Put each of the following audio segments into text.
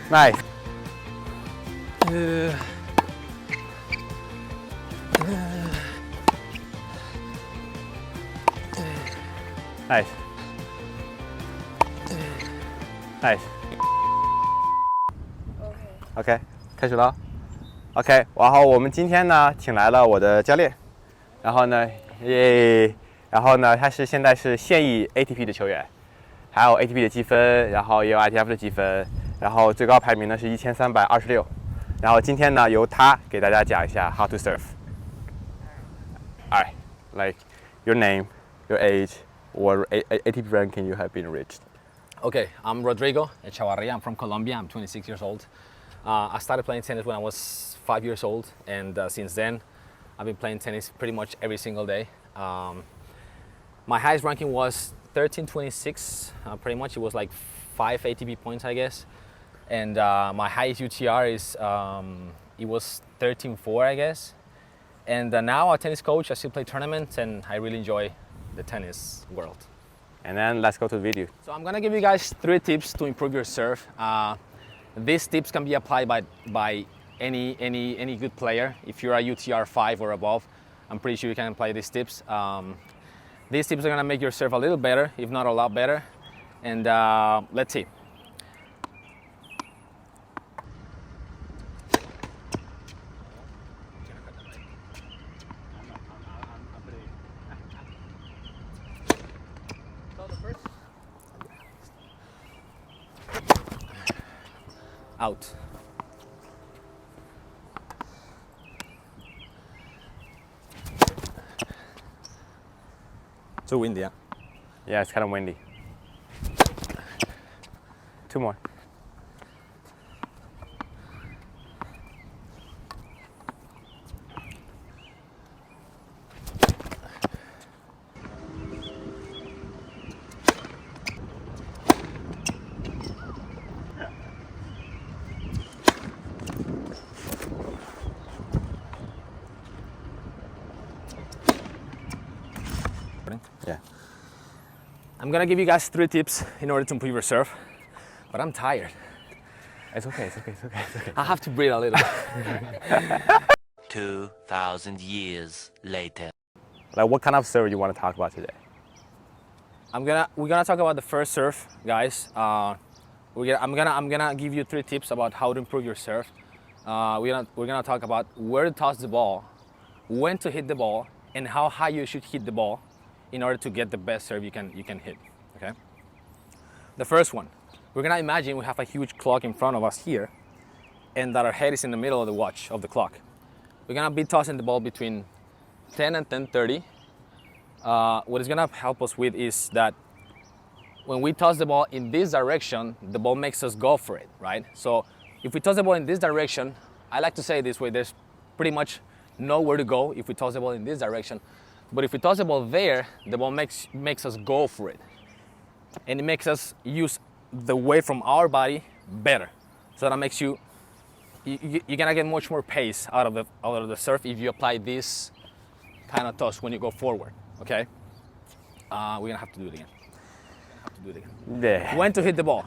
Nice. Nice. Nice. OK， 开始了。OK， 然后我们今天呢，请来了我的教练，然后呢，他现在是现役 ATP 的球员，还有 ATP 的积分，然后也有 ITF 的积分，然后最高排名呢是1326。然后今天呢，由他给大家讲一下 how to serve. Alright, like your name, your age, what ATP ranking you have been reached. Okay, I'm Rodrigo Echavarria. I'm from Colombia. I'm 26 years old. I started playing tennis when I was 5 years old, and since then, I've been playing tennis pretty much every single day. My highest ranking was 1326. Pretty much, it was like 5 ATP points, I guess. And my highest UTR is it was 13.4, I guess. And now I'm a tennis coach. I still play tournaments, and I really enjoy the tennis world. And then let's go to the video. So I'm gonna give you guys 3 tips to improve your serve. These tips can be applied by any good player. If you're a UTR 5 or above, I'm pretty sure you can apply these tips. These tips are gonna make your serve a little better, if not a lot better. And let's see. Out. Too windy, huh? Yeah, it's kind of windy. 2 more. Yeah. I'm gonna give you guys 3 tips in order to improve your serve, but I'm tired. It's okay, it's okay, it's okay, it's okay. I have to breathe a little. 2,000 years later. Like, what kind of serve you want to talk about today? We're gonna talk about the first serve, guys. I'm gonna give you 3 tips about how to improve your serve. We're gonna talk about where to toss the ball, when to hit the ball, and how high you should hit the ball in order to get the best serve you can hit. Okay. The first one, we're gonna imagine we have a huge clock in front of us here, and that our head is in the middle of the watch of the clock. We're gonna be tossing the ball between 10 and 10:30. What it's gonna help us with is that when we toss the ball in this direction, the ball makes us go for it, right? So if we toss the ball in this direction, I like to say it this way, there's pretty much nowhere to go if we toss the ball in this direction. But if we toss the ball there, the ball makes us go for it. And it makes us use the weight from our body better. So that makes you're gonna get much more pace out of the serve if you apply this kind of toss when you go forward, okay? We're gonna have to do it again. Yeah. When to hit the ball.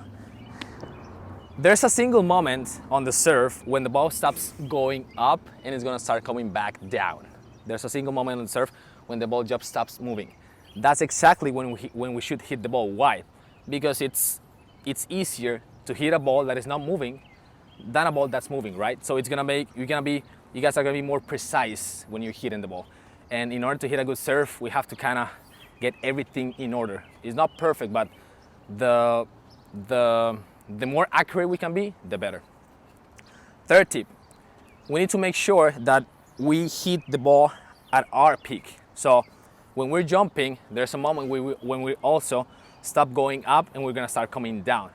There's a single moment on the serve when the ball stops going up and it's gonna start coming back down. There's a single moment on the serve when the ball just stops moving. That's exactly when we should hit the ball. Why? Because it's easier to hit a ball that is not moving than a ball that's moving, right? So it's gonna make you guys are gonna be more precise when you're hitting the ball. And in order to hit a good serve, we have to kind of get everything in order. It's not perfect, but the more accurate we can be, the better. Third tip, we need to make sure that we hit the ball at our peak. So when we're jumping, there's a moment when we also stop going up and we're gonna start coming down.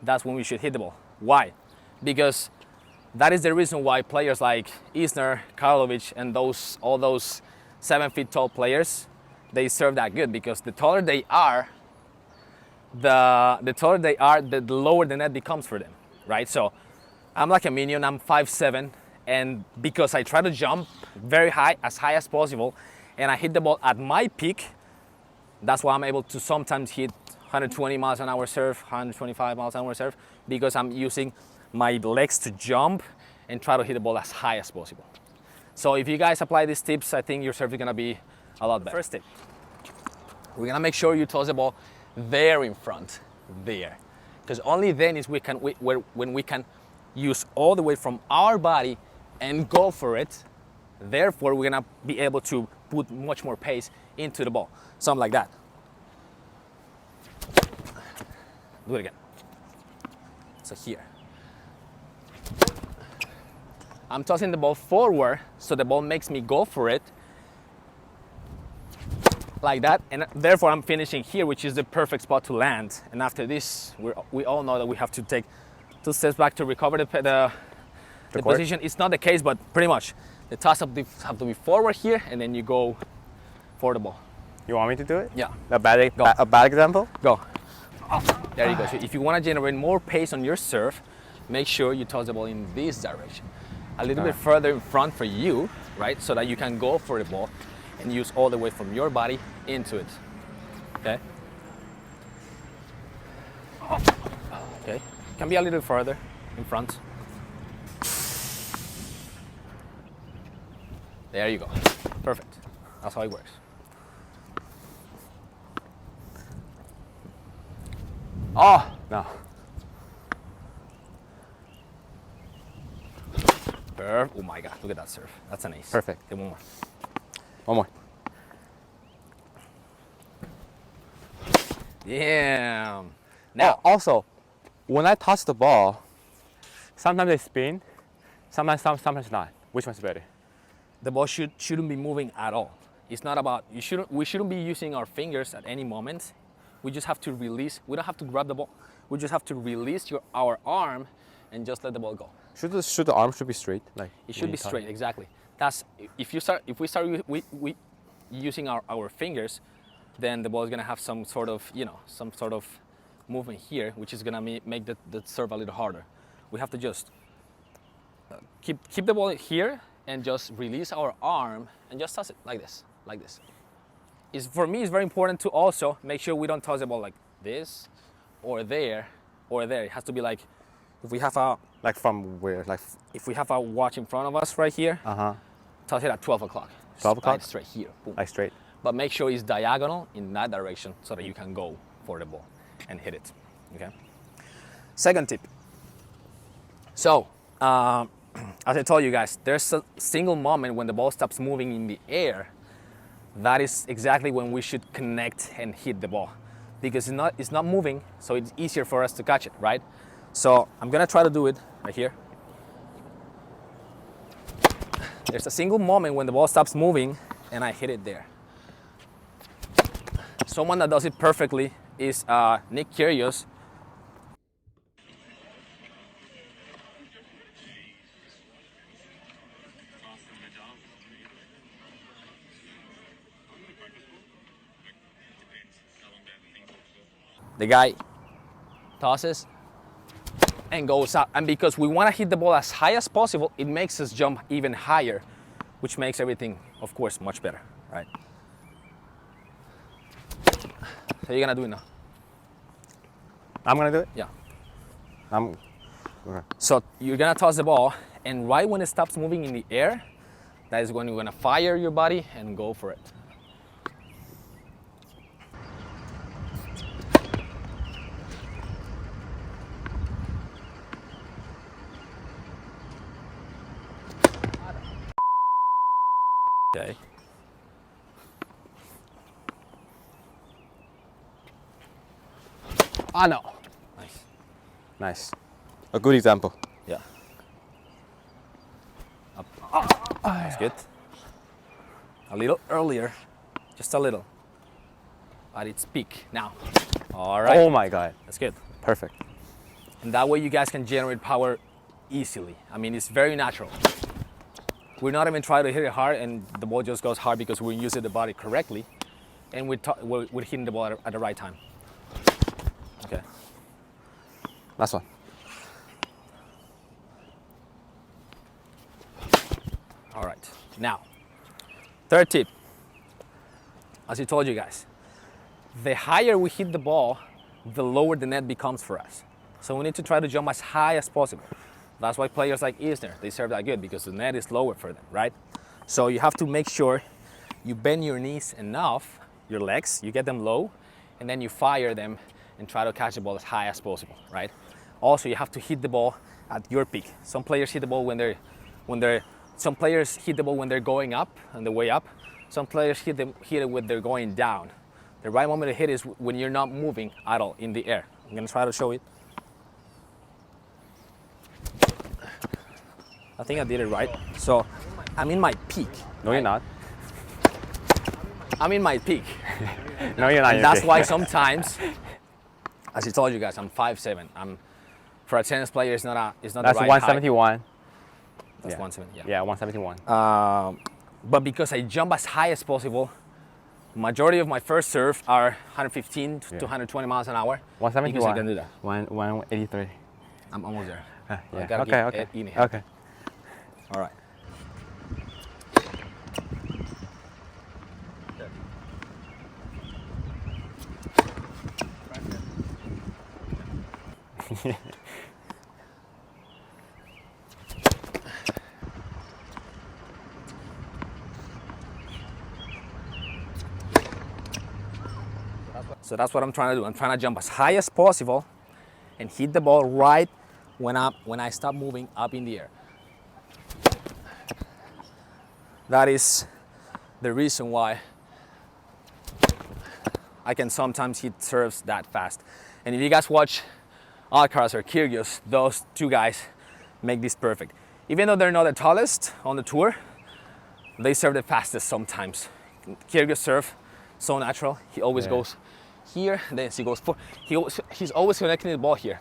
That's when we should hit the ball. Why? Because that is the reason why players like Isner, Karlovic, and all those 7 feet tall players, they serve that good, because the taller they are, the taller they are, the lower the net becomes for them, right? So I'm like a minion, I'm 5'7", and because I try to jump very high, as high as possible, and I hit the ball at my peak, that's why I'm able to sometimes hit 120 miles an hour serve, 125 miles an hour serve, because I'm using my legs to jump and try to hit the ball as high as possible. So if you guys apply these tips, I think your serve is gonna be a lot better. First tip, we're gonna make sure you toss the ball there in front, there, because only then is when we can use all the weight from our body and go for it. Therefore, we're gonna be able to put much more pace into the ball. Something like that. Do it again. So here. I'm tossing the ball forward, so the ball makes me go for it. Like that, and therefore I'm finishing here, which is the perfect spot to land. And after this, we all know that we have to take 2 steps back to recover the position. It's not the case, but pretty much. The toss-up have to be forward here, and then you go for the ball. You want me to do it? Yeah. A bad example? Go. There you go. So if you want to generate more pace on your serve, make sure you toss the ball in this direction. A little bit further in front for you, right? So that you can go for the ball and use all the weight from your body into it. Okay? Okay. Can be a little further in front. There you go. Perfect. That's how it works. Oh, no. Oh my God, look at that serve. That's an ace. Perfect. Okay, one more. One more. Damn. Now, also, when I toss the ball, sometimes they spin, sometimes not. Which one's better? The ball shouldn't be moving at all. It's not about, we shouldn't be using our fingers at any moment. We just have to release. We don't have to grab the ball. We just have to release our arm and just let the ball go. Should the arm be straight? Like it should be straight, exactly. That's if we start using our fingers, then the ball is gonna have some sort of movement here, which is gonna make the serve a little harder. We have to just keep the ball here and just release our arm and just toss it like this, like this. For me, it's very important to also make sure we don't toss the ball like this or there or there. It has to be like, if we have a like from where? Like if we have a watch in front of us right here, toss it at 12 o'clock. 12 o'clock? Straight here. Boom. Like straight. But make sure it's diagonal in that direction so that you can go for the ball and hit it. Okay. Second tip. So, as I told you guys, there's a single moment when the ball stops moving in the air. That is exactly when we should connect and hit the ball, because it's not moving, so it's easier for us to catch it, right? So I'm gonna try to do it right here. There's a single moment when the ball stops moving and I hit it there. Someone that does it perfectly is Nick Kyrgios. The guy tosses and goes up, and because we want to hit the ball as high as possible, it makes us jump even higher, which makes everything, of course, much better, right? So you're gonna do it now. I'm gonna do it? Yeah. Okay. So you're gonna toss the ball, and right when it stops moving in the air, that is when you're gonna fire your body and go for it. Okay. Ah, no. Nice. Nice. A good example. Yeah. Up. That's good. A little earlier, just a little. At its peak now. All right. Oh my God. That's good. Perfect. And that way you guys can generate power easily. I mean, it's very natural. We're not even trying to hit it hard, and the ball just goes hard because we're using the body correctly, and we're hitting the ball at the right time. Okay. Last one. All right. Now, third tip. As I told you guys, the higher we hit the ball, the lower the net becomes for us. So we need to try to jump as high as possible. That's why players like Isner, they serve that good because the net is lower for them, right? So you have to make sure you bend your knees enough, your legs, you get them low, and then you fire them and try to catch the ball as high as possible, right? Also, you have to hit the ball at your peak. Some players hit the ball when they're going up on the way up. Some players hit it when they're going down. The right moment to hit is when you're not moving at all in the air. I'm gonna try to show it. I think I did it right. So I'm in my peak. No, you're not. I'm in my peak. No, you're not. And that's why sometimes, as I told you guys, I'm 5'7". For a tennis player, it's not That's the right 171. height. That's 170. Yeah, 171. But because I jump as high as possible, majority of my first serve are 115 to 120 miles an hour. 171. Because I can do that. 183. I'm almost there. Yeah. I gotta Okay. get in here. Okay. All right. So that's what I'm trying to do. I'm trying to jump as high as possible and hit the ball right when I stop moving up in the air. That is the reason why I can sometimes hit serves that fast. And if you guys watch Alcaraz or Kyrgios, those two guys make this perfect. Even though they're not the tallest on the tour, they serve the fastest sometimes. Kyrgios serve so natural. He always goes here, then he goes for. He's always connecting the ball here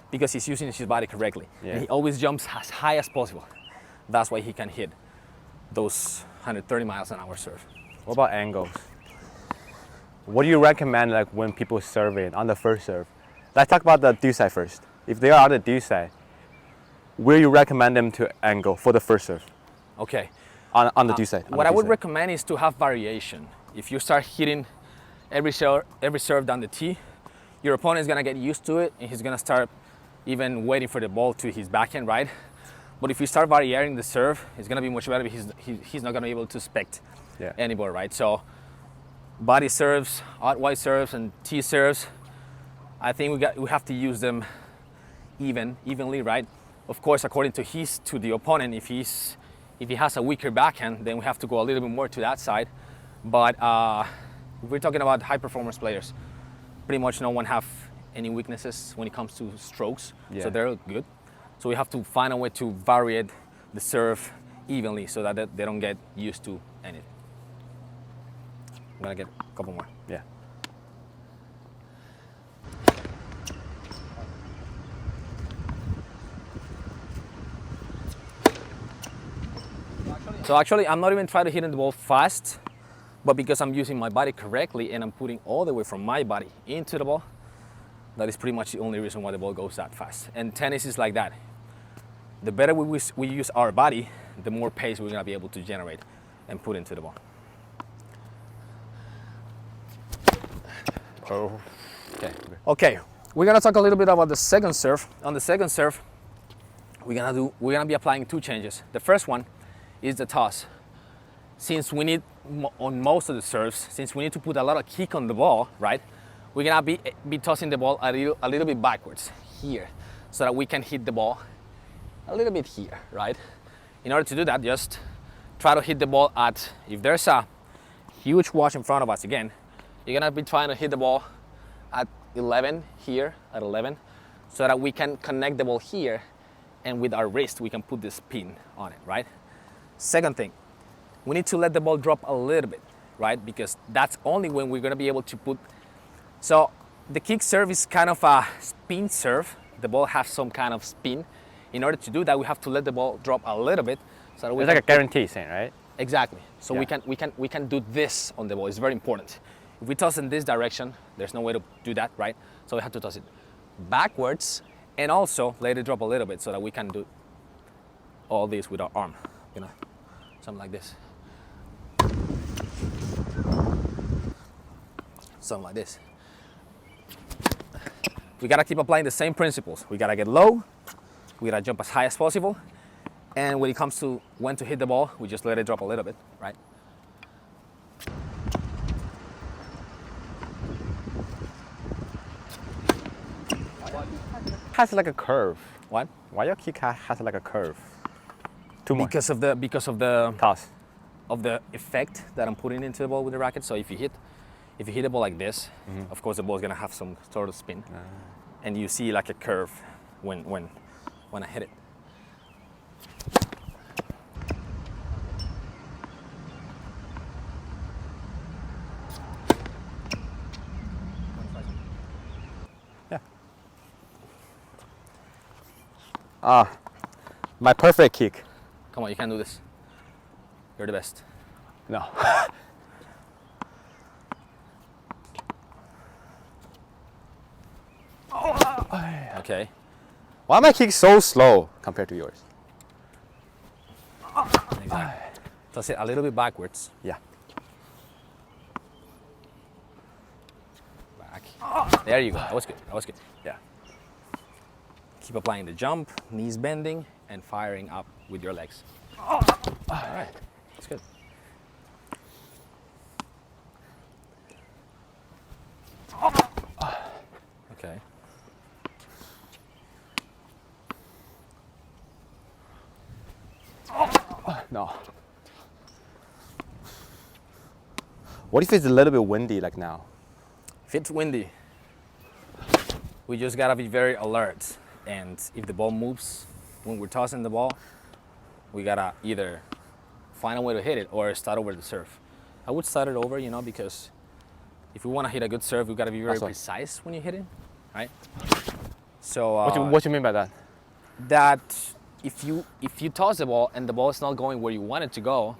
because he's using his body correctly. Yeah. And he always jumps as high as possible. That's why he can hit those 130 miles an hour serve. What about angles? What do you recommend, like when people serve it on the first serve? Let's talk about the due side first. If they are on the due side, where you recommend them to angle for the first serve? Okay. On the due side. What I would recommend is to have variation. If you start hitting every serve down the tee, your opponent is gonna get used to it and he's gonna start even waiting for the ball to his backhand, right? But if you start varying the serve, it's gonna be much better because he's not gonna be able to expect any ball, right? So body serves, out wide serves, and tee serves, I think we have to use them evenly, right? Of course, according to the opponent, if he has a weaker backhand, then we have to go a little bit more to that side. But if we're talking about high performance players, pretty much no one have any weaknesses when it comes to strokes, so they're good. So we have to find a way to vary the serve evenly so that they don't get used to anything. I'm gonna get a couple more. Yeah. So actually, I'm not even trying to hit the ball fast, but because I'm using my body correctly and I'm putting all the way from my body into the ball, that is pretty much the only reason why the ball goes that fast. And tennis is like that. The better we use our body, the more pace we're gonna be able to generate and put into the ball. Oh. Okay, we're gonna talk a little bit about the second serve. On the second serve, we're gonna be applying two changes. The first one is the toss. Since we need, on most of the serves, since we need to put a lot of kick on the ball, right? We're gonna be tossing the ball a little bit backwards here, so that we can hit the ball a little bit here, right? In order to do that, just try to hit the ball at, if there's a huge wash in front of us again, you're gonna be trying to hit the ball at 11 here, at 11, so that we can connect the ball here, and with our wrist, we can put this pin on it, right? Second thing, we need to let the ball drop a little bit, right? Because that's only when we're gonna be able to put, so the kick serve is kind of a spin serve. The ball has some kind of spin. In order to do that, we have to let the ball drop a little bit. So that we It's like a guarantee thing, right? Exactly. So Yeah. we can do this on the ball. It's very important. If we toss in this direction, there's no way to do that, right? So we have to toss it backwards and also let it drop a little bit so that we can do all this with our arm. You know, something like this. Something like this. We gotta keep applying the same principles. We gotta get low, we gotta jump as high as possible, and when it comes to when to hit the ball, we just let it drop a little bit, right? Has like a curve. What? Why your kick has like a curve? Too much. Because of the Toss. effect that I'm putting into the ball with the racket. So if you hit the ball like this, of course the ball is gonna have some sort of spin, and you see like a curve when I hit it. My perfect kick. Come on, you can do this. You're the best. No. Okay. Why my kick so slow compared to yours? Exactly. Toss it a little bit backwards. Yeah. Back. There you go. That was good. That was good. Yeah. Keep applying the jump, knees bending, and firing up with your legs. All right. That's good. Okay. No. What if it's a little bit windy like now? If it's windy, we just gotta be very alert. And if the ball moves when we're tossing the ball, we gotta either find a way to hit it or start over the serve. I would start it over, you know, because if we want to hit a good serve, we gotta be very That's right. precise when you hit it, right? So What you mean by that? that if you toss the ball and the ball is not going where you want it to go,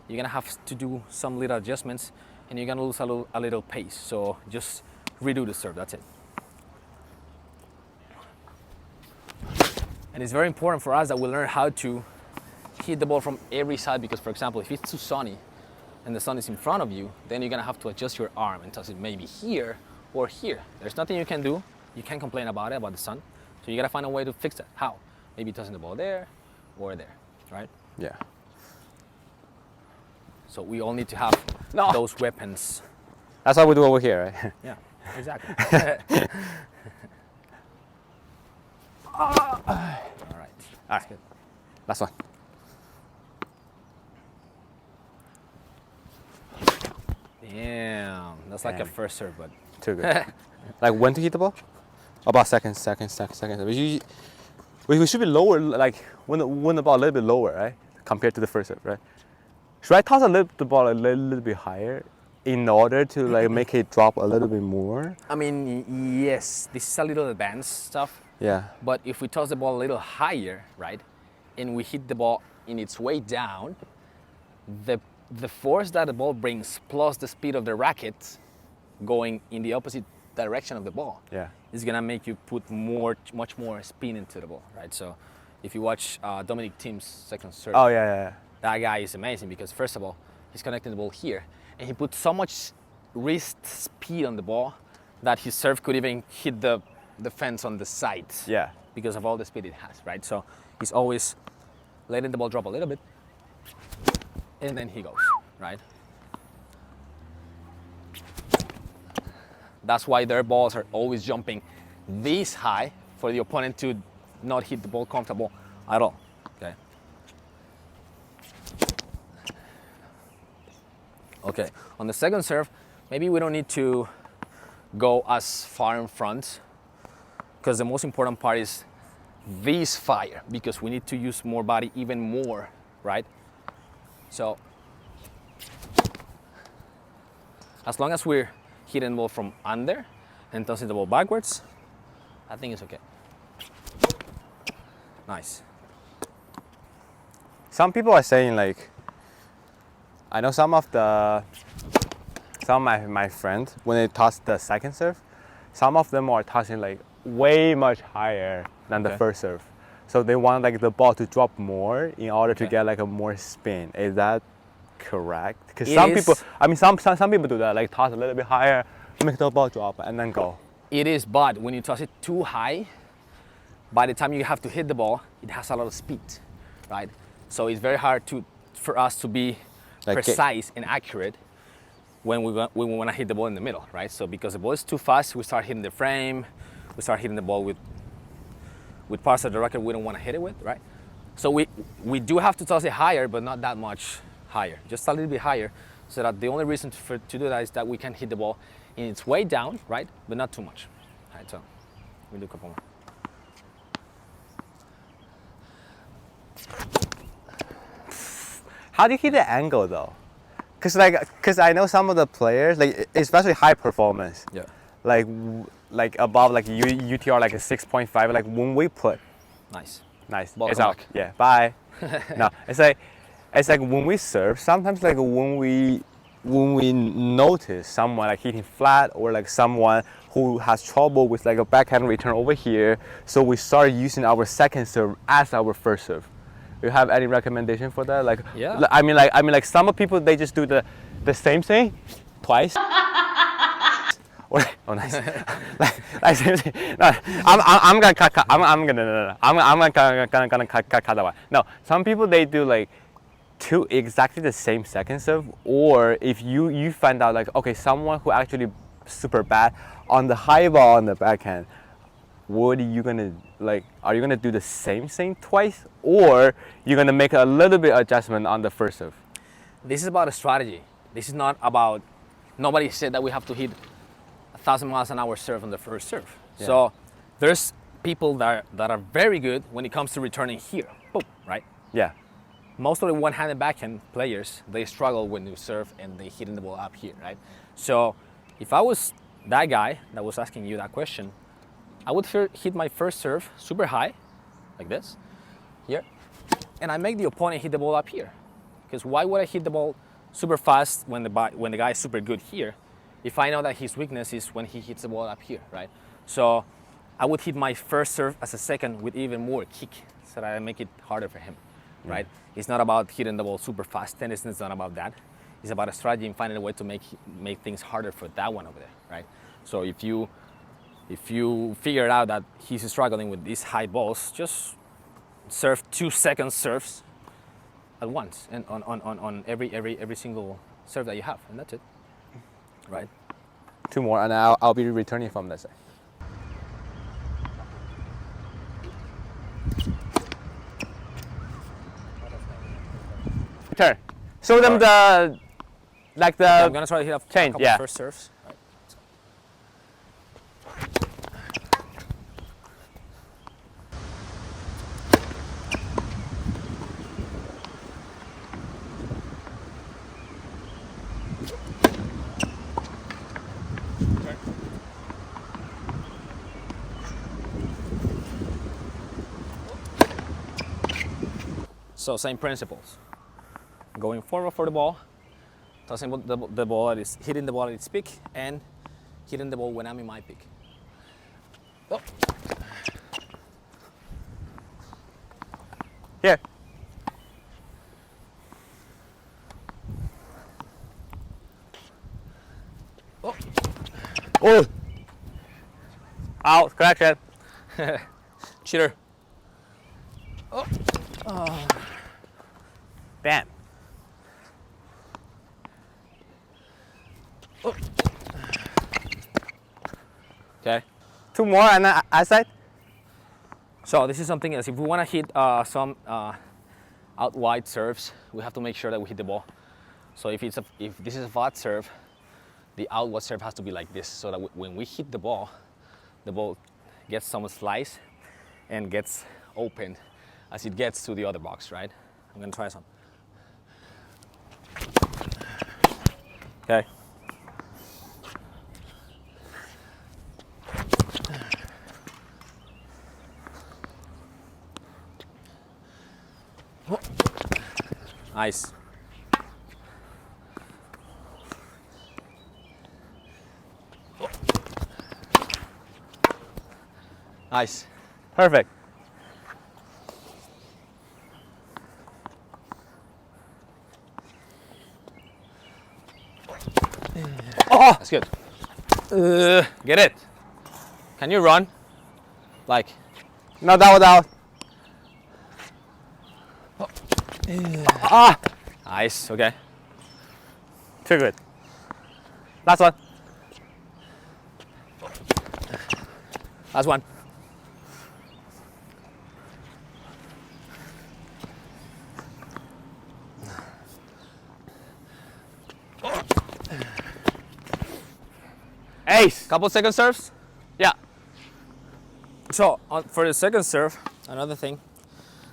you're gonna have to do some little adjustments and you're gonna lose a little pace. So just redo the serve. That's it. And it's very important for us that we learn how to hit the ball from every side because, for example, if it's too sunny and the sun is in front of you, then you're gonna have to adjust your arm and toss it maybe here or here. There's nothing you can do. You can't complain about it, about the sun. So you gotta find a way to fix that. How? Maybe tossing the ball there or there, right? Yeah. So we all need to have those weapons. That's what we do over here, right? Yeah, exactly. All right. Alright. Good. Last one. Damn, that's like a Damn. first serve, but Too good. Like when to hit the ball? About seconds. We should be lower, like when the ball a little bit lower, right? Compared to the first serve, right? Should I toss the ball a little bit higher in order to like make it drop a little bit more? I mean, yes, this is a little advanced stuff. Yeah. But if we toss the ball a little higher, right, and we hit the ball in its way down, the force that the ball brings plus the speed of the racket going in the opposite direction of the ball is gonna make you put much more spin into the ball, right? So if you watch Dominic Thiem's second serve, Oh yeah. that guy is amazing because first of all, he's connecting the ball here and he put so much wrist speed on the ball that his serve could even hit the fence on the sides. Yeah. Because of all the speed it has, right? So he's always letting the ball drop a little bit and then he goes, right? That's why their balls are always jumping this high for the opponent to not hit the ball comfortable at all, okay? Okay, on the second serve, maybe we don't need to go as far in front because the most important part is this fire because we need to use more body even more, right? So, as long as we're hitting the ball from under and tossing the ball backwards, I think it's okay. Nice. Some people are saying like, I know some of my friends when they toss the second serve, some of them are tossing like way much higher than the Okay. first serve. So they want like the ball to drop more in order to Okay. get like a more spin. Is that correct? Because It some is. people, I mean, some people do that, like toss a little bit higher, make the ball drop, and then go. It is, but when you toss it too high, by the time you have to hit the ball, it has a lot of speed, right? So it's very hard for us to be Like precise and accurate when we want to hit the ball in the middle, right? So because the ball is too fast, we start hitting the frame, we start hitting the ball with parts of the racket we don't want to hit it with, right? So we do have to toss it higher, but not that much higher, just a little bit higher, so that the only reason to do that is that we can hit the ball in its way down, right? But not too much. All right, so we do a couple more. How do you hit the angle though? Cause I know some of the players, like especially high performance, Yeah. like above like UTR like a 6.5, like when we put, Nice. nice, Ball it's come out. back. Yeah, bye. No, it's like when we serve, sometimes like when we notice someone like hitting flat or like someone who has trouble with like a backhand return over here, so we start using our second serve as our first serve. You have any recommendation for that? Like, Yeah. I mean like some people they just do the same thing twice. Or, oh nice. like same thing. No, I'm gonna cut. I'm gonna cut that one. No, some people they do like two exactly the same second serve, or if you find out like okay someone who actually super bad on the high ball on the backhand, what are you gonna like? Are you gonna do the same thing twice, or you're gonna make a little bit adjustment on the first serve? This is about a strategy. This is not about. Nobody said that we have to hit 1,000 miles an hour serve on the first serve. Yeah. So there's people that are very good when it comes to returning here. Boom, right? Yeah. Most of the one-handed backhand players, they struggle when you serve and they hitting the ball up here, right? So if I was that guy that was asking you that question, I would hit my first serve super high, like this, here, and I make the opponent hit the ball up here. Because why would I hit the ball super fast when the guy is super good here, if I know that his weakness is when he hits the ball up here, right? So I would hit my first serve as a second with even more kick, so that I make it harder for him, right? It's not about hitting the ball super fast. Tennis is not about that. It's about a strategy and finding a way to make things harder for that one over there, right? So if you figure out that he's struggling with these high balls, just serve 2 second serves at once and on every single serve that you have, and that's it, right? Two more, and I'll be returning from that side. Return. Show them the like the. Okay, I'm gonna try to hit a change, couple yeah. first serves. Right. So same principles. Going forward for the ball, tossing the ball at its, hitting the ball at its peak, and hitting the ball when I'm in my peak. Oh. Here. Oh. Oh. Out. Correction. Cheater. Bam. Okay. Two more and then outside. So this is something else. If we want to hit some out wide serves, we have to make sure that we hit the ball. So if this is a flat serve, the outward serve has to be like this, so that when we hit the ball gets some slice and gets opened as it gets to the other box, right? I'm gonna try some. Okay. Nice. Nice. Perfect. Oh, that's good. Get it. Can you run? Like. No, that was out. Ah, Nice. Okay. too good. Last one. Last one. Ace. Couple second serves. Yeah. So for the second serve, another thing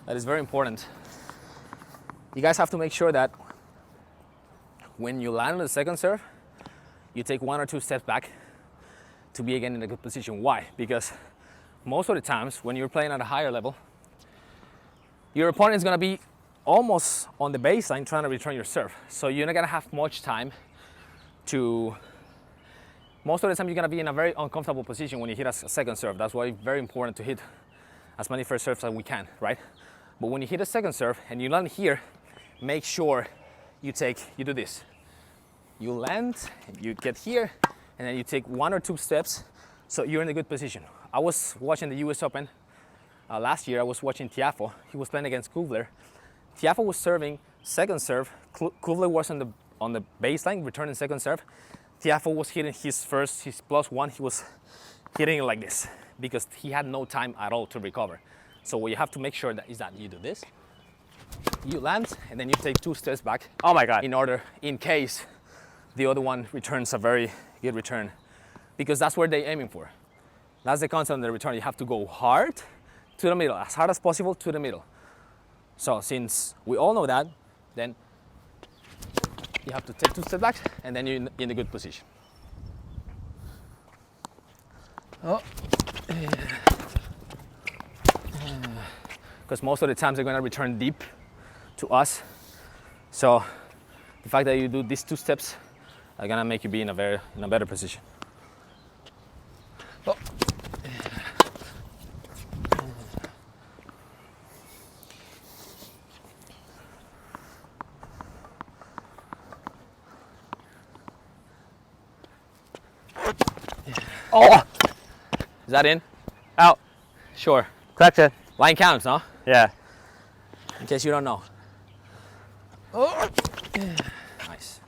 that is very important, you guys have to make sure that when you land on the second serve, you take 1 or 2 steps back to be again in a good position. Why? Because most of the times when you're playing at a higher level, your opponent is going to be almost on the baseline trying to return your serve. So you're not going to have much time to... Most of the time you're going to be in a very uncomfortable position when you hit a second serve. That's why it's very important to hit as many first serves as we can, right? But when you hit a second serve and you land here, make sure you do this. You land, you get here, and then you take 1 or 2 steps so you're in a good position. I was watching the US Open last year. I was watching Tiafoe. He was playing against Kubler. Tiafoe was serving second serve. Kubler was on the baseline, returning second serve. Tiafoe was hitting his +1. He was hitting it like this because he had no time at all to recover. So what you have to make sure is that you do this. You land, and then you take 2 steps back. Oh my God. In case the other one returns a very good return, because that's where they're aiming for. That's the concept of the return. You have to go hard to the middle, as hard as possible to the middle. So since we all know that, then you have to take 2 steps back, and then you're in a good position. Because most of the times they're going to return deep to us. So the fact that you do these 2 steps are going to make you be in a better position. Oh, Is that in? out. Sure. Collection. Line counts, huh? Yeah. In case you don't know. Nice.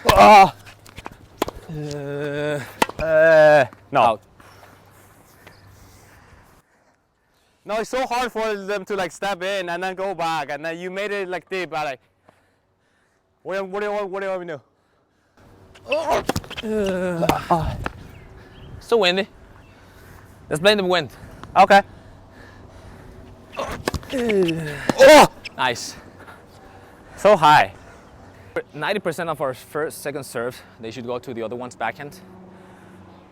Oh. No. Out. No, it's so hard for them to like step in and then go back, and then you made it like deep. But like, what do you want me to do? Still windy. Let's blame the wind. Okay. Oh, Nice. so high. 90% of our second serves, they should go to the other one's backhand.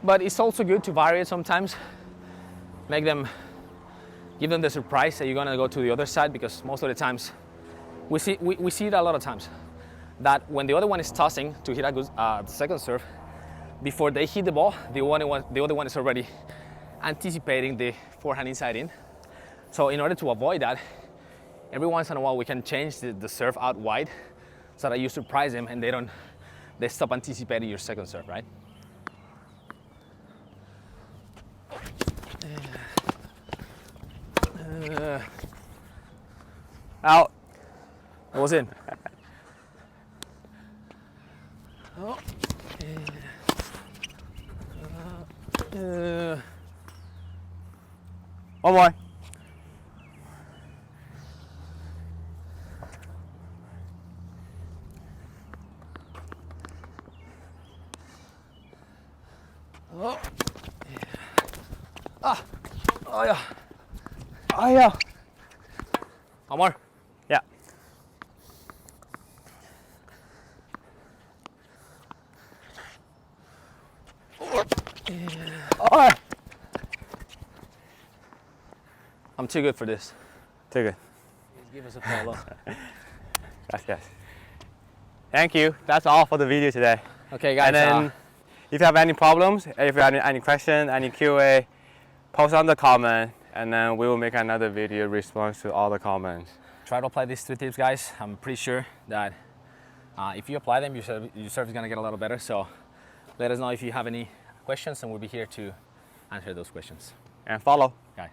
But it's also good to vary it sometimes. Give them the surprise that you're gonna go to the other side, because most of the times, we see it a lot of times, that when the other one is tossing to hit a good second serve, before they hit the ball, the other one is already anticipating the forehand inside in. So in order to avoid that, every once in a while we can change the serve out wide so that you surprise them and they stop anticipating your second serve, right? Out. That was in. One more. Oh yeah. Oh yeah. One more. Yeah. Oh. I'm too good for this. Too good. Give us a follow. Yes. Thank you. That's all for the video today. Okay, guys. And then If you have any problems, if you have any question, any QA, post on the comment, and then we will make another video response to all the comments. Try to apply these 3 tips, guys. I'm pretty sure that if you apply them, your surf is gonna get a little better. So let us know if you have any questions, and we'll be here to answer those questions. And follow. Okay.